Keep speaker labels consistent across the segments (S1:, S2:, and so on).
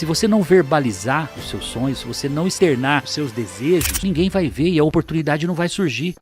S1: Se você não verbalizar os seus sonhos, se você não externar os seus desejos, ninguém vai ver e a oportunidade não vai surgir.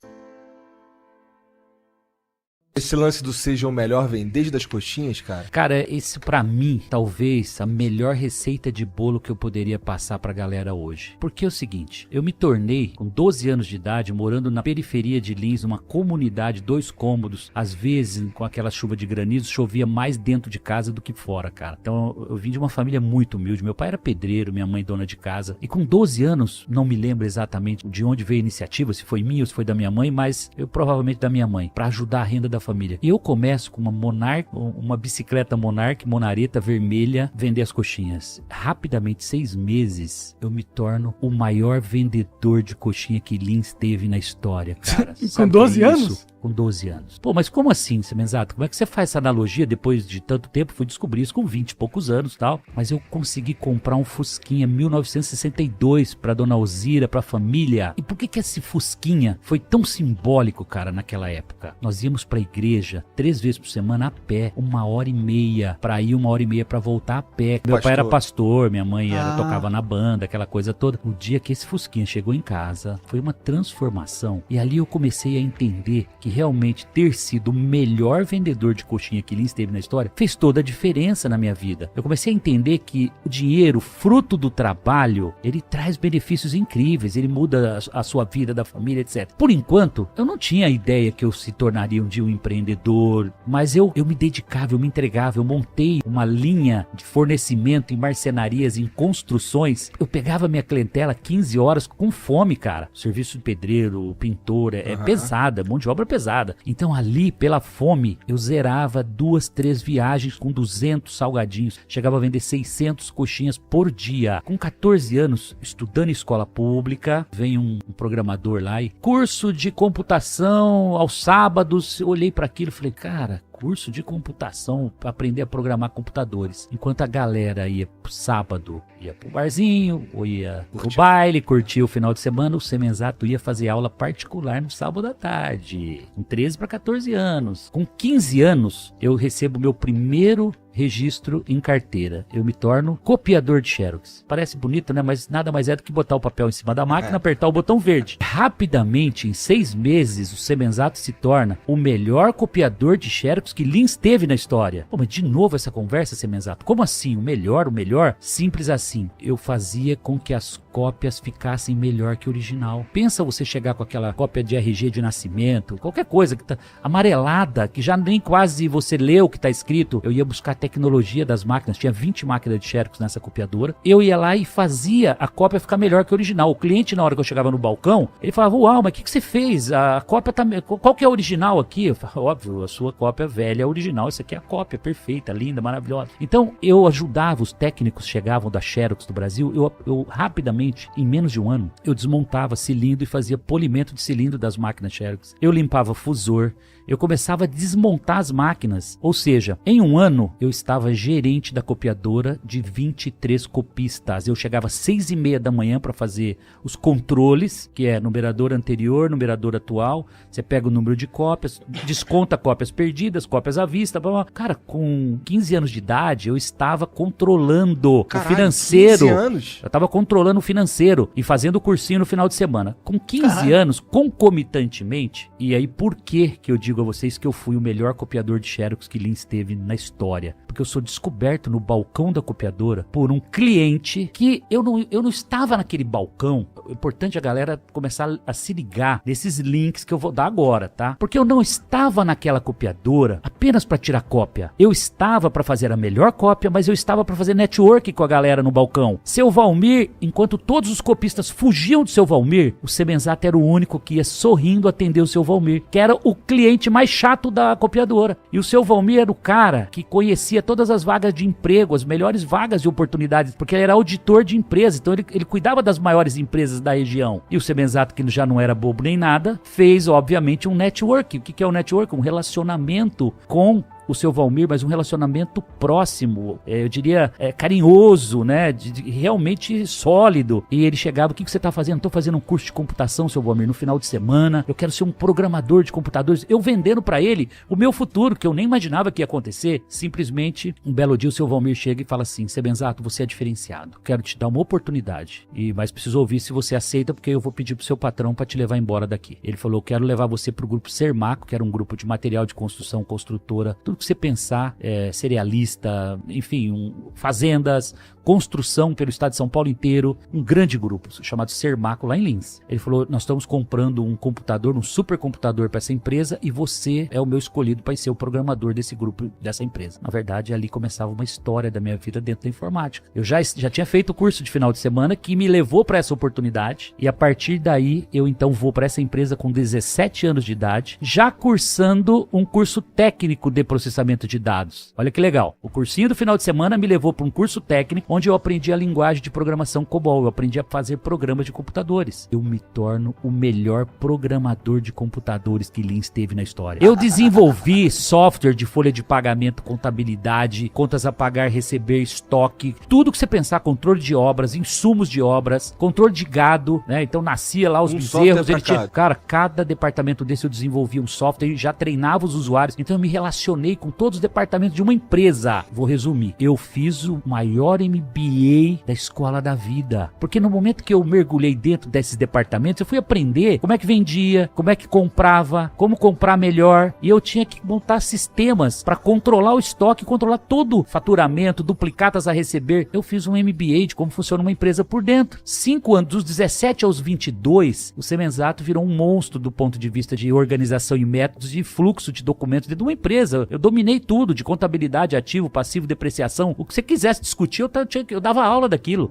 S2: Esse lance do seja o melhor vem desde das coxinhas, cara?
S1: Cara, esse pra mim, talvez, a melhor receita de bolo que eu poderia passar pra galera hoje. Porque é o seguinte, eu me tornei, com 12 anos de idade, morando na periferia de Lins, numa comunidade, 2 cômodos, às vezes, com aquela chuva de granizo, chovia mais dentro de casa do que fora, cara. Então, eu vim de uma família muito humilde, meu pai era pedreiro, minha mãe dona de casa, e com 12 anos, não me lembro exatamente de onde veio a iniciativa, se foi minha ou se foi da minha mãe, mas eu provavelmente da minha mãe, pra ajudar a renda da família. E eu começo com uma bicicleta Monarch, monareta vermelha, vender as coxinhas. Rapidamente, 6 meses, eu me torno o maior vendedor de coxinha que Lins teve na história, cara.
S3: Com 12 anos?
S1: Com 12 anos. Pô, mas como assim, Semenzato? Como é que você faz essa analogia depois de tanto tempo? Fui descobrir isso com 20 e poucos anos e tal. Mas eu consegui comprar um Fusquinha 1962 pra dona Alzira, pra família. E por que esse Fusquinha foi tão simbólico, cara, naquela época? Nós íamos pra igreja 3 vezes por semana a pé, 1h30 pra ir, 1h30 pra voltar a pé. Meu pai era pastor, minha mãe tocava na banda, aquela coisa toda. O dia que esse Fusquinha chegou em casa, foi uma transformação. E ali eu comecei a entender que realmente ter sido o melhor vendedor de coxinha que Lins teve na história fez toda a diferença na minha vida. Eu comecei a entender que o dinheiro, fruto do trabalho, ele traz benefícios incríveis, ele muda a sua vida, da família, etc. Por enquanto, eu não tinha a ideia que eu se tornaria um dia um empreendedor, mas eu me dedicava, eu me entregava, eu montei uma linha de fornecimento em marcenarias, em construções. Eu pegava minha clientela 15 horas com fome, cara. Serviço de pedreiro, pintor, é pesada, mão de obra pesada. Então ali, pela fome, eu zerava 2, 3 viagens com 200 salgadinhos. Chegava a vender 600 coxinhas por dia. Com 14 anos, estudando em escola pública, vem um programador lá e curso de computação aos sábados. Eu olhei para aquilo e falei, cara, curso de computação para aprender a programar computadores. Enquanto a galera ia pro sábado, ia pro barzinho, ou ia pro baile, curtia o final de semana, o Semenzato ia fazer aula particular no sábado à tarde. Com 13 para 14 anos. Com 15 anos, eu recebo meu primeiro registro em carteira. Eu me torno copiador de xerox. Parece bonito, né? Mas nada mais é do que botar o papel em cima da máquina, apertar o botão verde. Rapidamente, em 6 meses, o Semenzato se torna o melhor copiador de xerox que Lins teve na história. Pô, mas de novo essa conversa, Semenzato? Como assim? O melhor? O melhor? Simples assim. Eu fazia com que as cópias ficassem melhor que o original. Pensa você chegar com aquela cópia de RG de nascimento, qualquer coisa que tá amarelada, que já nem quase você lê o que tá escrito. Eu ia buscar tecnologia das máquinas, tinha 20 máquinas de xerox nessa copiadora. Eu ia lá e fazia a cópia ficar melhor que o original. O cliente, na hora que eu chegava no balcão, ele falava, uau, mas o que você fez? A cópia tá... Qual que é a original aqui? Eu falava, óbvio, a sua cópia velha é a original, essa aqui é a cópia perfeita, linda, maravilhosa. Então, eu ajudava, os técnicos chegavam da Xerox do Brasil, eu rapidamente, em menos de um ano, eu desmontava cilindro e fazia polimento de cilindro das máquinas Xerox. Eu limpava fusor, eu começava a desmontar as máquinas. Ou seja, em um ano, eu estava gerente da copiadora de 23 copistas. Eu chegava às 6h30 da manhã para fazer os controles, que é numerador anterior, numerador atual. Você pega o número de cópias, desconta cópias perdidas, cópias à vista. Blá blá. Cara, com 15 anos de idade, eu estava controlando o financeiro.
S2: 15 anos?
S1: Eu estava controlando o financeiro e fazendo o cursinho no final de semana. Com 15 anos, concomitantemente, e aí por que eu digo a vocês que eu fui o melhor copiador de xerox que Lins teve na história? Porque eu sou descoberto no balcão da copiadora por um cliente que eu não estava naquele balcão. É importante a galera começar a se ligar nesses links que eu vou dar agora, tá? Porque eu não estava naquela copiadora apenas para tirar cópia. Eu estava para fazer a melhor cópia, mas eu estava para fazer network com a galera no balcão. Seu Valmir, enquanto todos os copistas fugiam do seu Valmir, o Semenzato era o único que ia sorrindo atender o seu Valmir, que era o cliente mais chato da copiadora. E o seu Valmir era o cara que conhecia todas as vagas de emprego, as melhores vagas de oportunidades, porque ele era auditor de empresa, então ele cuidava das maiores empresas da região. E o Semenzato, que já não era bobo nem nada, fez obviamente um network. O que é o network? Um relacionamento com o seu Valmir, mas um relacionamento próximo, eu diria carinhoso, né? Realmente sólido. E ele chegava, o que você tá fazendo? Tô fazendo um curso de computação, seu Valmir, no final de semana. Eu quero ser um programador de computadores. Eu vendendo pra ele o meu futuro, que eu nem imaginava que ia acontecer. Simplesmente, um belo dia o seu Valmir chega e fala assim: Sebenzato, você é diferenciado. Quero te dar uma oportunidade. Mas preciso ouvir se você aceita, porque eu vou pedir pro seu patrão pra te levar embora daqui. Ele falou: quero levar você pro grupo Sermaco, que era um grupo de material de construção, construtora, tudo que você pensar, cerealista, enfim, fazendas, construção pelo estado de São Paulo inteiro, um grande grupo chamado Sermaco lá em Lins. Ele falou: nós estamos comprando um computador, um supercomputador para essa empresa e você é o meu escolhido para ser o programador desse grupo, dessa empresa. Na verdade, ali começava uma história da minha vida dentro da informática. Eu já tinha feito o curso de final de semana que me levou para essa oportunidade e a partir daí eu então vou para essa empresa com 17 anos de idade, já cursando um curso técnico de processamento de dados. Olha que legal. O cursinho do final de semana me levou para um curso técnico onde eu aprendi a linguagem de programação COBOL, eu aprendi a fazer programas de computadores. Eu me torno o melhor programador de computadores que Lins teve na história. Eu desenvolvi software de folha de pagamento, contabilidade, contas a pagar, receber, estoque, tudo que você pensar, controle de obras, insumos de obras, controle de gado, né? Então nascia lá os bezerros. Cara, cada departamento desse eu desenvolvia um software e já treinava os usuários. Então eu me relacionei com todos os departamentos de uma empresa. Vou resumir. Eu fiz o maior MBA da escola da vida. Porque no momento que eu mergulhei dentro desses departamentos, eu fui aprender como é que vendia, como é que comprava, como comprar melhor. E eu tinha que montar sistemas para controlar o estoque, controlar todo o faturamento, duplicatas a receber. Eu fiz um MBA de como funciona uma empresa por dentro. 5 anos, dos 17 aos 22, o Semenzato virou um monstro do ponto de vista de organização e métodos de fluxo de documentos dentro de uma empresa. Eu dominei tudo, de contabilidade, ativo, passivo, depreciação. O que você quisesse discutir, eu dava aula daquilo.